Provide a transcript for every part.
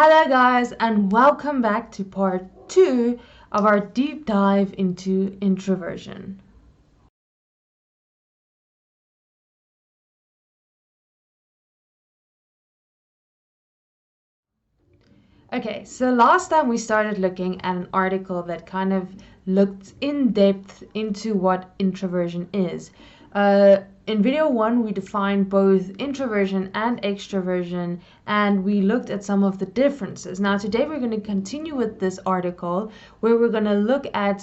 Hello guys, and welcome back to part 2 of our deep dive into introversion. Okay, so last time we started looking at an article that kind of looked in depth into what introversion is. In video 1, we defined both introversion and extroversion, and we looked at some of the differences. Now, today we're going to continue with this article where we're going to look at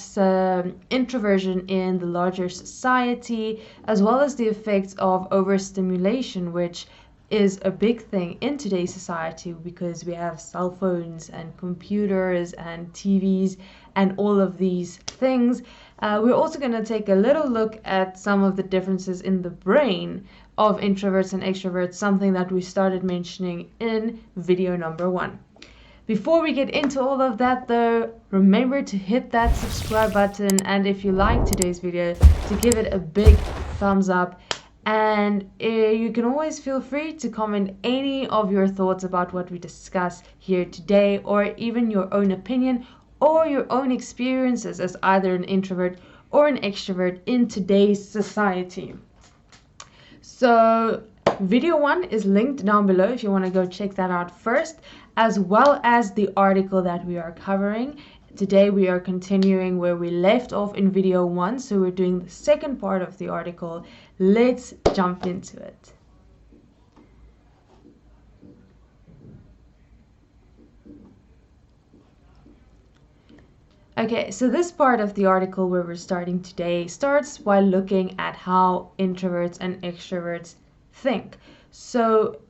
introversion in the larger society, as well as the effects of overstimulation, which is a big thing in today's society because we have cell phones and computers and TVs and all of these things. We're also going to take a little look at some of the differences in the brain of introverts and extroverts, something that we started mentioning in video number 1. Before we get into all of that though, remember to hit that subscribe button, and if you like today's video, to give it a big thumbs up. And you can always feel free to comment any of your thoughts about what we discuss here today, or even your own opinion or your own experiences as either an introvert or an extrovert in today's society. So video 1 is linked down below if you want to go check that out first, as well as the article that we are covering. Today we are continuing where we left off in video 1, so we're doing the second part of the article. Let's jump into it. Okay, so this part of the article where we're starting today starts while looking at how introverts and extroverts think. So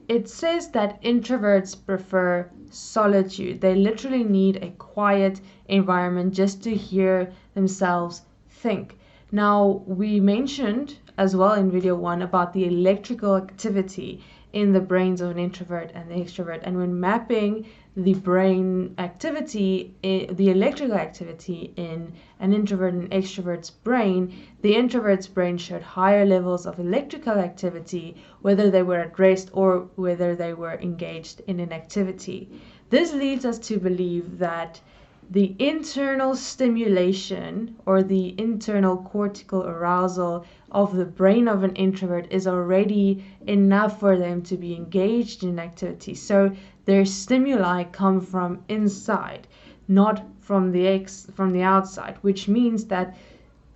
it says that introverts prefer solitude. They literally need a quiet environment just to hear themselves think. Now, we mentioned as well in video 1 about the electrical activity in the brains of an introvert and the extrovert. And when mapping the brain activity, the electrical activity in an introvert and extrovert's brain, the introvert's brain showed higher levels of electrical activity, whether they were at rest or whether they were engaged in an activity. This leads us to believe that the internal stimulation or the internal cortical arousal of the brain of an introvert is already enough for them to be engaged in activity. So their stimuli come from inside, not from the outside, which means that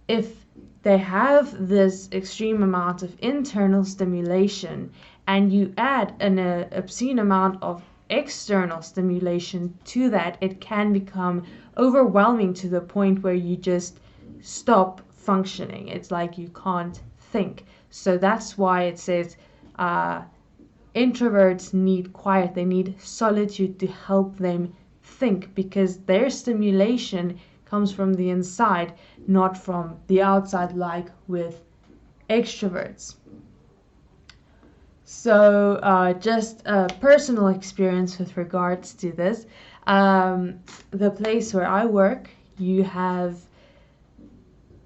if they have this extreme amount of internal stimulation and you add an obscene amount of external stimulation to that, it can become overwhelming to the point where you just stop functioning. It's like you can't think. So that's why it says introverts need quiet, they need solitude to help them think, because their stimulation comes from the inside, not from the outside like with extroverts. So just a personal experience with regards to this. The place where I work, you have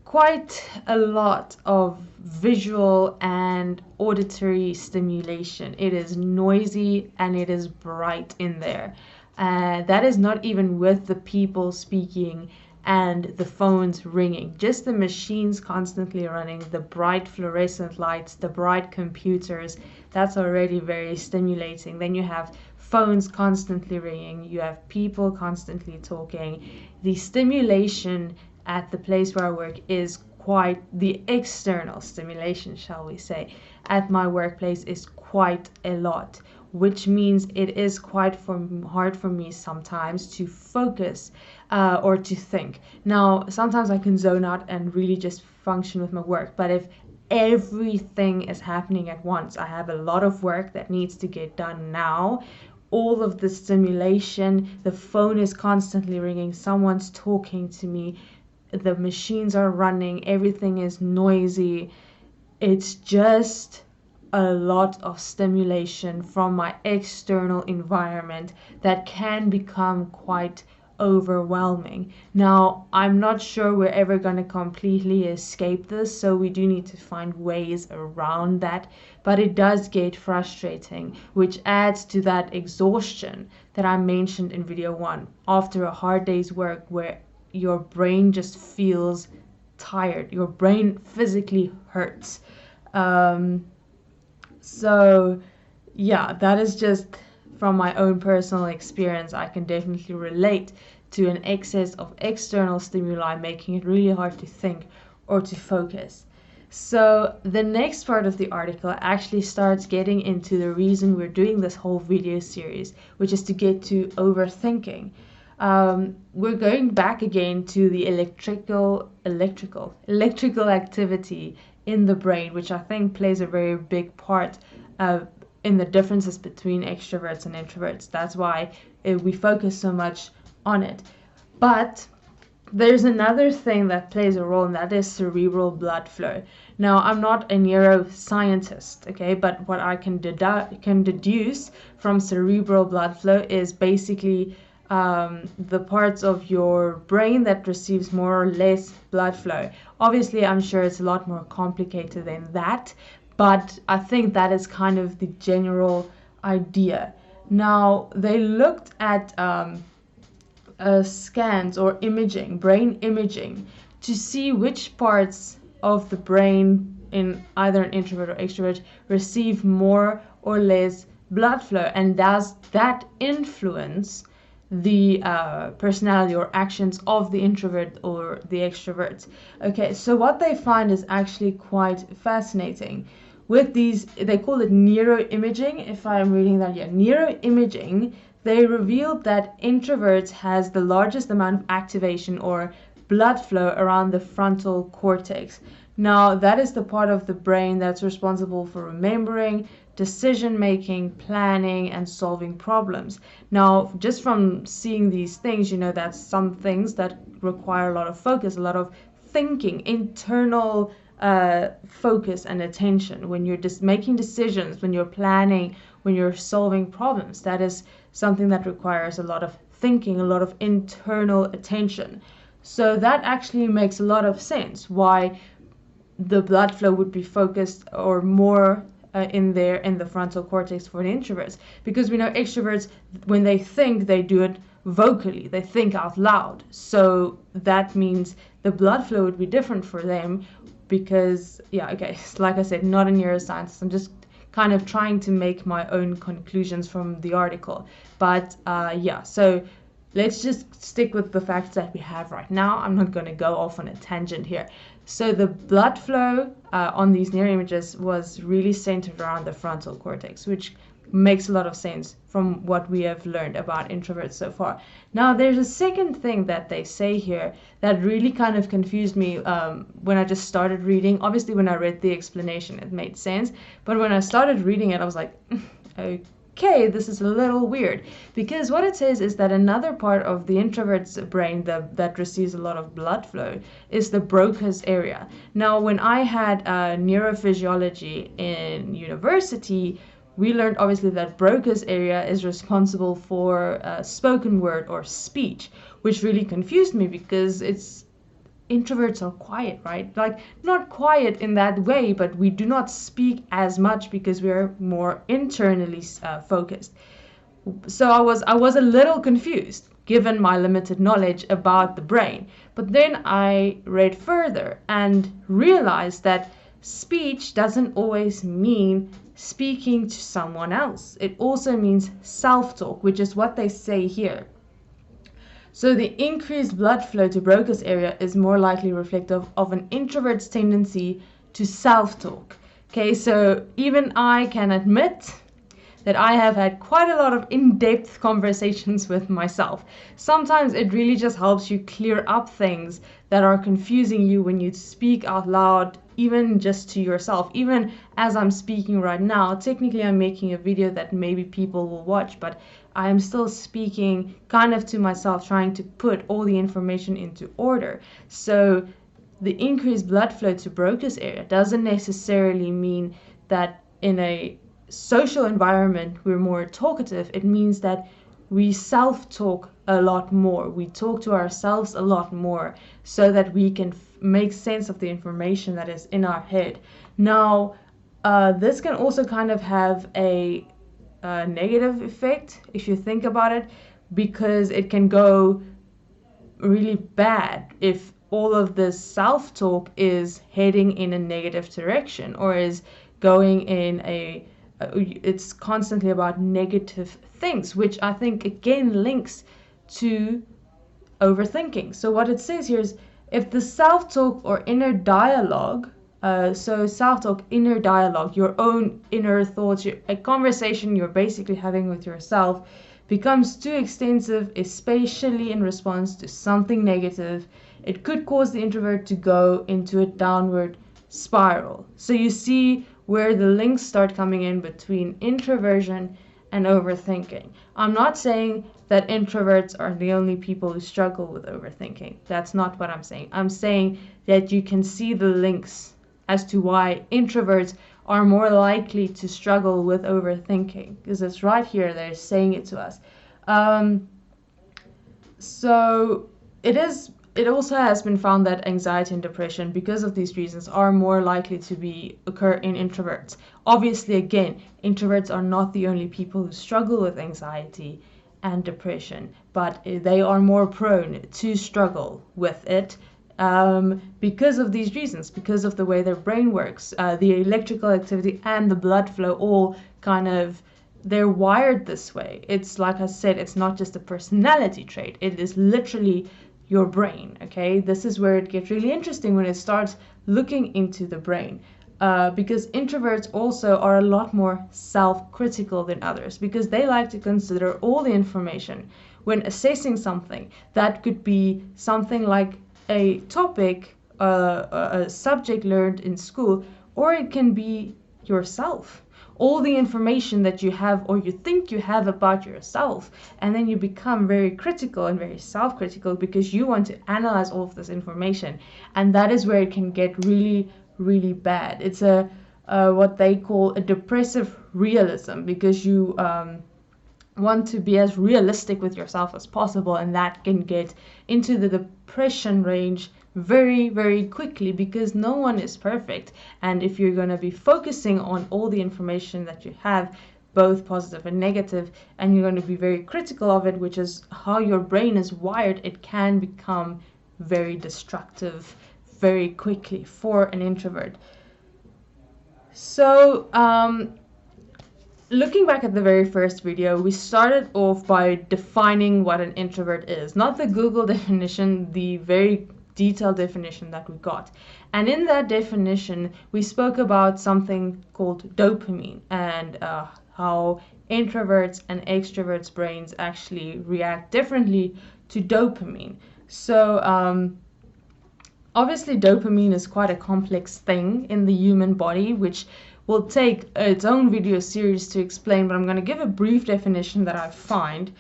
quite a lot of visual and auditory stimulation. It is noisy and it is bright in there. That is not even with the people speaking and the phones ringing, just the machines constantly running, the bright fluorescent lights, the bright computers. That's already very stimulating. Then you have phones constantly ringing, you have people constantly talking. The stimulation at the place where I work is quite, the external stimulation, shall we say, at my workplace is quite a lot, which means it is quite hard for me sometimes to focus or to think. Now, sometimes I can zone out and really just function with my work, but if everything is happening at once, I have a lot of work that needs to get done now, all of the stimulation, the phone is constantly ringing, someone's talking to me, the machines are running, everything is noisy. It's just a lot of stimulation from my external environment that can become quite overwhelming. Now, I'm not sure we're ever going to completely escape this, so we do need to find ways around that, but it does get frustrating, which adds to that exhaustion that I mentioned in video 1 after a hard day's work, where your brain just feels tired, your brain physically hurts. So yeah, that is just from my own personal experience. I can definitely relate to an excess of external stimuli making it really hard to think or to focus. So the next part of the article actually starts getting into the reason we're doing this whole video series, which is to get to overthinking. We're going back again to the electrical activity in the brain, which I think plays a very big part in the differences between extroverts and introverts. That's why we focus so much on it. But there's another thing that plays a role, and that is cerebral blood flow. Now, I'm not a neuroscientist, okay, but what I can deduce from cerebral blood flow is basically the parts of your brain that receives more or less blood flow. Obviously, I'm sure it's a lot more complicated than that, but I think that is kind of the general idea. Now, they looked at scans or imaging, brain imaging, to see which parts of the brain in either an introvert or extrovert receive more or less blood flow, and does that influence the personality or actions of the introvert or the extrovert. Okay, so what they find is actually quite fascinating. With these, they call it neuroimaging, if I'm reading that, yeah, neuroimaging, they revealed that introverts has the largest amount of activation or blood flow around the frontal cortex. Now, that is the part of the brain that's responsible for remembering, decision making, planning, and solving problems. Now, just from seeing these things, you know, that's some things that require a lot of focus, a lot of thinking, internal focus and attention. When you're just making decisions, when you're planning, when you're solving problems, that is something that requires a lot of thinking, a lot of internal attention. So that actually makes a lot of sense why the blood flow would be focused or more in the frontal cortex for the introverts, because we know extroverts, when they think, they do it vocally, they think out loud. So that means the blood flow would be different for them, because yeah, okay, like I said, not a neuroscientist, I'm just kind of trying to make my own conclusions from the article. But yeah, so let's just stick with the facts that we have right now. I'm not going to go off on a tangent here. So the blood flow on these neuroimages was really centered around the frontal cortex, which makes a lot of sense from what we have learned about introverts so far. Now, there's a second thing that they say here that really kind of confused me when I just started reading. Obviously, when I read the explanation, it made sense. But when I started reading it, I was like, okay, this is a little weird, because what it says is that another part of the introvert's brain that receives a lot of blood flow is the Broca's area. Now, when I had neurophysiology in university, we learned obviously that Broca's area is responsible for spoken word or speech, which really confused me, because introverts are quiet, right? Like, not quiet in that way, but we do not speak as much because we are more internally focused. So I was a little confused given my limited knowledge about the brain. But then I read further and realized that speech doesn't always mean speaking to someone else. It also means self-talk, which is what they say here. So the increased blood flow to Broca's area is more likely reflective of an introvert's tendency to self-talk. Okay, so even I can admit that I have had quite a lot of in-depth conversations with myself. Sometimes it really just helps you clear up things that are confusing you when you speak out loud, even just to yourself. Even as I'm speaking right now, technically I'm making a video that maybe people will watch, but I am still speaking kind of to myself, trying to put all the information into order. So the increased blood flow to Broca's area doesn't necessarily mean that in a social environment we're more talkative. It means that we self-talk a lot more. We talk to ourselves a lot more so that we can make sense of the information that is in our head. Now, this can also kind of have a negative effect if you think about it, because it can go really bad if all of this self-talk is heading in a negative direction, or is going in it's constantly about negative things, which I think again links to overthinking. So what it says here is, if the self-talk or inner dialogue, so self-talk, inner dialogue, your own inner thoughts, a conversation you're basically having with yourself, becomes too extensive, especially in response to something negative, it could cause the introvert to go into a downward spiral. So you see where the links start coming in between introversion and overthinking. I'm not saying that introverts are the only people who struggle with overthinking. That's not what I'm saying. I'm saying that you can see the links as to why introverts are more likely to struggle with overthinking, because it's right here, they're saying it to us. So it also has been found that anxiety and depression, because of these reasons, are more likely to occur in introverts. Obviously, again, introverts are not the only people who struggle with anxiety and depression, but they are more prone to struggle with it because of these reasons, because of the way their brain works, the electrical activity and the blood flow all kind of, they're wired this way. It's like I said, it's not just a personality trait, it is literally your brain. Okay, this is where it gets really interesting when it starts looking into the brain, because introverts also are a lot more self-critical than others, because they like to consider all the information when assessing something. That could be something like a topic, a subject learned in school, or it can be yourself, all the information that you have or you think you have about yourself, and then you become very critical and very self-critical because you want to analyze all of this information, and that is where it can get really, really bad. It's a what they call a depressive realism, because you want to be as realistic with yourself as possible, and that can get into the depression range very, very quickly, because no one is perfect. And if you're going to be focusing on all the information that you have, both positive and negative, and you're going to be very critical of it, which is how your brain is wired, it can become very destructive very quickly for an introvert. So looking back at the very first video, we started off by defining what an introvert is. Not the Google definition, the very detailed definition that we got. And in that definition, we spoke about something called dopamine, and how introverts and extroverts' brains actually react differently to dopamine. So obviously dopamine is quite a complex thing in the human body, which will take its own video series to explain, but I'm going to give a brief definition that I found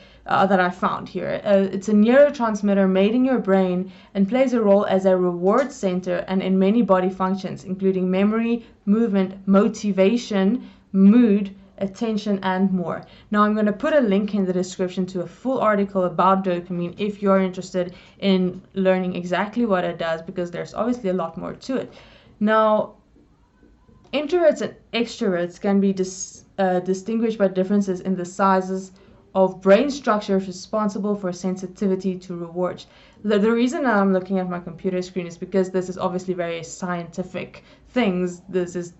here. It's a neurotransmitter made in your brain and plays a role as a reward center and in many body functions, including memory, movement, motivation, mood, attention, and more. Now I'm going to put a link in the description to a full article about dopamine if you're interested in learning exactly what it does, because there's obviously a lot more to it. Now, introverts and extroverts can be distinguished by differences in the sizes of brain structures responsible for sensitivity to rewards. The reason I'm looking at my computer screen is because this is obviously very scientific things. This is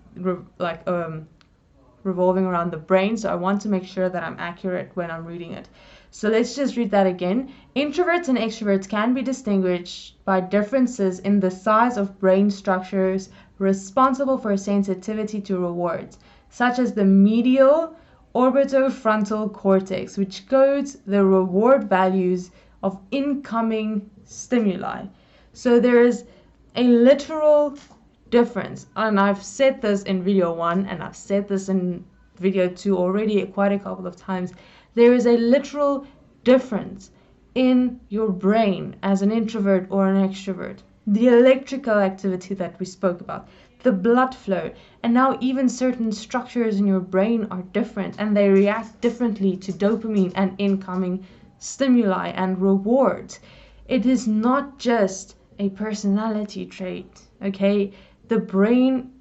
revolving around the brain, so I want to make sure that I'm accurate when I'm reading it. So let's just read that again. Introverts and extroverts can be distinguished by differences in the size of brain structures responsible for sensitivity to rewards, such as the medial orbitofrontal cortex, which codes the reward values of incoming stimuli. So there is a literal difference, and I've said this in video 1 and I've said this in video 2 already quite a couple of times. There is a literal difference in your brain as an introvert or an extrovert. The electrical activity that we spoke about, the blood flow. And now even certain structures in your brain are different and they react differently to dopamine and incoming stimuli and rewards. It is not just a personality trait, okay? The brain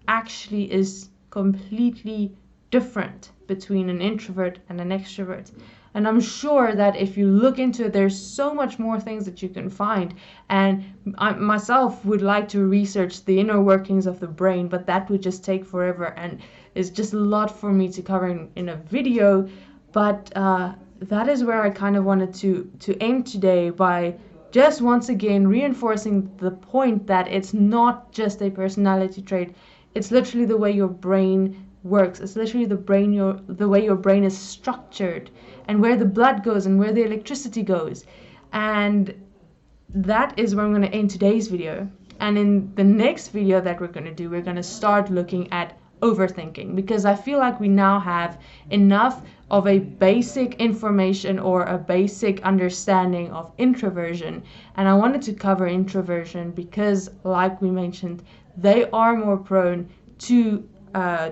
actually is completely different between an introvert and an extrovert. And I'm sure that if you look into it, there's so much more things that you can find. And I myself would like to research the inner workings of the brain, but that would just take forever and is just a lot for me to cover in a video. But that is where I kind of wanted to aim today, by just once again reinforcing the point that it's not just a personality trait. It's literally the way your brain works. It's literally the way your brain is structured, and where the blood goes and where the electricity goes. And that is where I'm going to end today's video. And in the next video that we're going to do, we're going to start looking at overthinking, because I feel like we now have enough of a basic information or a basic understanding of introversion. And I wanted to cover introversion because, like we mentioned, they are more prone to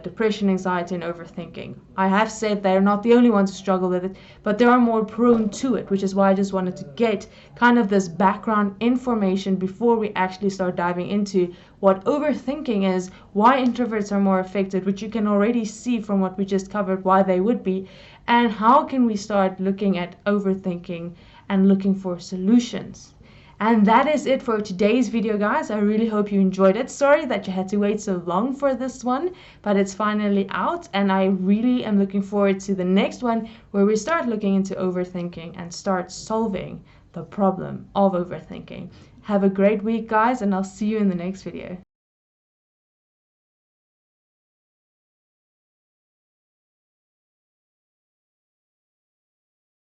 depression, anxiety, and overthinking. I have said they're not the only ones who struggle with it, but they are more prone to it, which is why I just wanted to get kind of this background information before we actually start diving into what overthinking is, why introverts are more affected, which you can already see from what we just covered why they would be, and how can we start looking at overthinking and looking for solutions. And that is it for today's video, guys. I really hope you enjoyed it. Sorry that you had to wait so long for this one, but it's finally out, and I really am looking forward to the next one, where we start looking into overthinking and start solving the problem of overthinking. Have a great week, guys, and I'll see you in the next video.